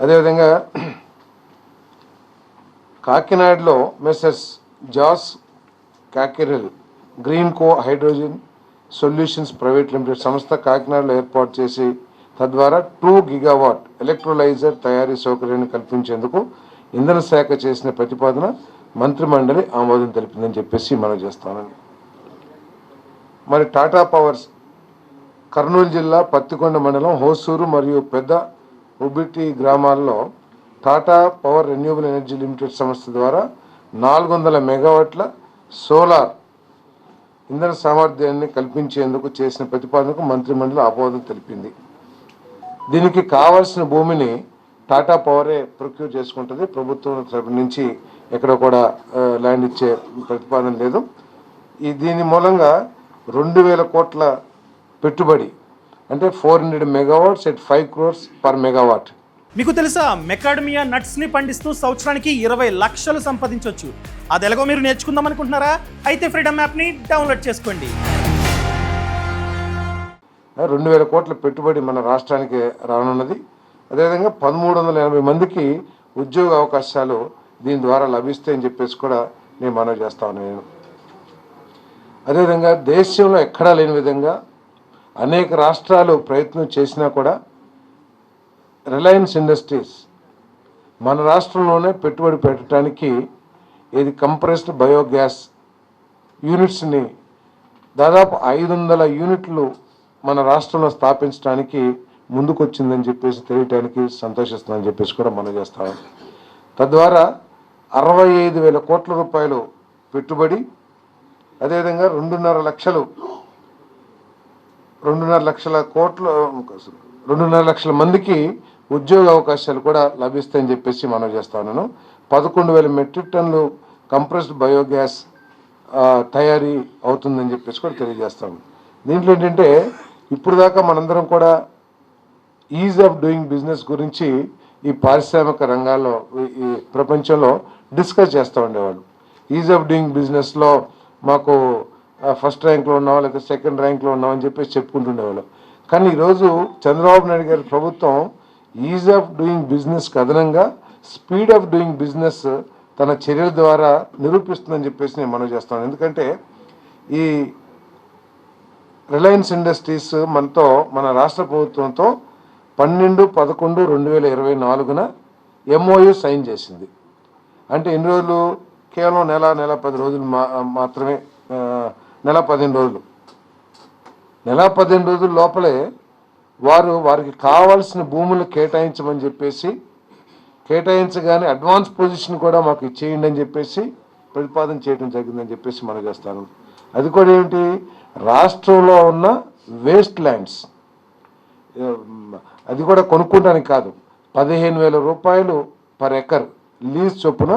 అదేవిధంగా కాకినాడలో మెసెస్ Jos కాకెరెల్ green కో hydrogen solutions private limited సంస్థ కాకినాడలో ఏర్పాటు చేసి తద్వారా 2 గిగావాట్ ఎలక్ట్రోలైజర్ తయారీ సౌకర్యాన్ని కల్పించేందుకు ఇంధన శాఖ చేసిన ప్రతిపాదన మంత్రిమండలి ఆమోదం తెలిపిందని చెప్పేసి మనం చేస్తామని. మరి టాటా పవర్స్ కర్నూలు జిల్లా పత్తికొండ మండలం హోసూరు మరియు పెద్ద ఉబిటి గ్రామాల్లో Tata power renewable energy limited సంస్థ ద్వారా 400 మెగావాట్ల సోలార్ ఇంధన సామర్థ్యాన్ని కల్పించేందుకు చేసిన ప్రతిపాదనకు మంత్రిమండలి ఆమోదం తెలిపింది. దీనికి కావాల్సిన భూమిని టాటా పవరే ప్రొక్యూర్ చేసుకుంటుంది. ప్రభుత్వం తరపు నుంచి ఎక్కడ కూడా ల్యాండ్ ఇచ్చే ప్రతిపాదన లేదు. దీని మూలంగా 2000 కోట్ల పెట్టుబడి అంటే 400 megawatts at 5 crores per megawatt. మీకు తెలుసా మెకాడమియా నట్స్ ని పండిస్తూ సంవత్సరానికి 20 లక్షలు సంపాదించవచ్చు. అది ఎలాగో మీరు నేర్చుకుందాం అనుకుంటున్నారా? అయితే ఫ్రీడమ్ యాప్ ని డౌన్లోడ్ చేసుకోండి. 2000 కోట్ల పెట్టుబడి మన రాష్ట్రానికి రానున్నది. అదేవిధంగా 1380 మందికి ఉద్యోగ అవకాశాలు దీని ద్వారా లభిస్తాయని చెప్పేసి కూడా నేను మనవి చేస్తా ఉన్నాను. అదేవిధంగా దేశంలో ఎక్కడా లేని విధంగా అనేక రాష్ట్రాలు ప్రయత్నం చేసినా కూడా రిలయన్స్ ఇండస్ట్రీస్ మన రాష్ట్రంలోనే పెట్టుబడి పెట్టడానికి ఇది కంప్రెస్డ్ బయోగ్యాస్ యూనిట్స్ని దాదాపు 500 యూనిట్లు మన రాష్ట్రంలో స్థాపించడానికి ముందుకొచ్చిందని చెప్పేసి తెలియటానికి సంతోషిస్తుందని చెప్పేసి కూడా మనం చేస్తాం. తద్వారా 65,000 కోట్ల రూపాయలు పెట్టుబడి, అదేవిధంగా 2.5 లక్షల మందికి ఉద్యోగ అవకాశాలు కూడా లభిస్తాయని చెప్పేసి మనం చేస్తా ఉన్నాను. 11,000 మెట్రిక్ టన్నులు కంప్రెస్డ్ బయోగ్యాస్ తయారీ అవుతుందని చెప్పేసి కూడా తెలియజేస్తాము. దీంట్లో ఏంటంటే ఇప్పుడు దాకా మనందరం కూడా ఈజ్ ఆఫ్ డూయింగ్ బిజినెస్ గురించి ఈ పారిశ్రామిక రంగాల్లో ఈ ప్రపంచంలో డిస్కస్ చేస్తూ ఉండేవాళ్ళు. ఈజ్ ఆఫ్ డూయింగ్ బిజినెస్లో మాకు ఫస్ట్ ర్యాంక్లో ఉన్నావా లేకపోతే సెకండ్ ర్యాంక్లో ఉన్నామని చెప్పేసి చెప్పుకుంటుండేవాళ్ళు. కానీ ఈరోజు చంద్రబాబు నాయుడు గారి ప్రభుత్వం ఈజ్ ఆఫ్ డూయింగ్ బిజినెస్కి అదనంగా స్పీడ్ ఆఫ్ డూయింగ్ బిజినెస్ తన చర్యల ద్వారా నిరూపిస్తుందని చెప్పేసి నేను మనవి చేస్తాను. ఎందుకంటే ఈ రిలయన్స్ ఇండస్ట్రీస్ మన రాష్ట్ర ప్రభుత్వంతో 12/11/2024 MOU సైన్ చేసింది. అంటే ఎన్ని రోజులు? కేవలం నెల 10 రోజులు మాత్రమే, నెల 15 రోజులు. నెల 15 రోజుల లోపలే వారికి కావాల్సిన భూములు కేటాయించమని చెప్పేసి కేటాయించగానే అడ్వాన్స్ పొజిషన్ కూడా మాకు ఇచ్చేయండి అని చెప్పేసి ప్రతిపాదన చేయడం జరిగిందని చెప్పేసి మనం చేస్తాను. అది కూడా ఏంటి? రాష్ట్రంలో ఉన్న వేస్ట్ ల్యాండ్స్ అది కూడా కొనుక్కోవడానికి కాదు, 15,000 రూపాయలు పర్ ఎకర్ లీజ్ చొప్పున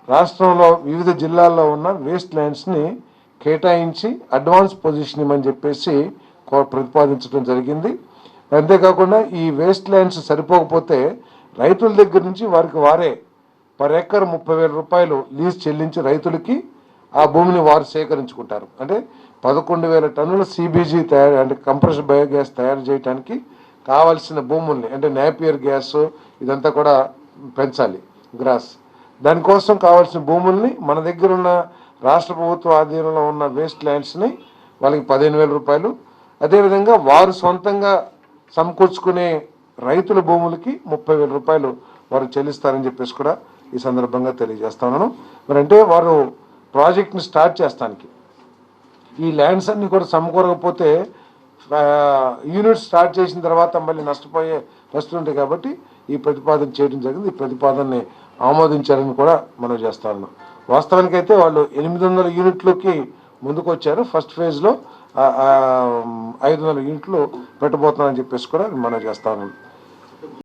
రాష్ట్రంలో వివిధ జిల్లాల్లో ఉన్న వేస్ట్ ల్యాండ్స్ని కేటాయించి అడ్వాన్స్ పొజిషన్ ఇవ్వమని చెప్పేసి ప్రతిపాదించడం జరిగింది. అంతేకాకుండా ఈ వేస్ట్ ల్యాండ్స్ సరిపోకపోతే రైతుల దగ్గర నుంచి వారే పర్ ఎకర్ 30,000 రూపాయలు లీజ్ చెల్లించి రైతులకి ఆ భూమిని వారు సేకరించుకుంటారు. అంటే 11,000 టన్నుల CBG తయారు అంటే కంప్రెస్డ్ బయోగ్యాస్ తయారు చేయడానికి కావాల్సిన భూముల్ని అంటే నేపియర్ గ్యాస్ ఇదంతా కూడా పెంచాలి, గ్రాస్. దానికోసం కావాల్సిన భూముల్ని మన దగ్గర ఉన్న రాష్ట్ర ప్రభుత్వ ఆధీనంలో ఉన్న వేస్ట్ ల్యాండ్స్ని వాళ్ళకి 15,000 రూపాయలు, అదేవిధంగా వారు సొంతంగా సమకూర్చుకునే రైతుల భూములకి 30,000 రూపాయలు వారు చెల్లిస్తారని చెప్పేసి కూడా ఈ సందర్భంగా తెలియజేస్తున్నాను. మరి అంటే వారు ప్రాజెక్ట్ని స్టార్ట్ చేస్తానికి ఈ ల్యాండ్స్ అన్ని కూడా సమకూరకపోతే యూనిట్ స్టార్ట్ చేసిన తర్వాత మళ్ళీ నష్టపోయే పరిస్థితులు ఉంటాయి. కాబట్టి ఈ ప్రతిపాదన చేయడం జరిగింది. ఈ ప్రతిపాదనని ఆమోదించారని కూడా మనం చేస్తా ఉన్నాం. వాస్తవానికైతే వాళ్ళు 800 యూనిట్లకి ముందుకు వచ్చారు. ఫస్ట్ ఫేజ్లో 500 యూనిట్లు పెట్టబోతున్నారని చెప్పేసి కూడా మనం చేస్తా ఉన్నాం.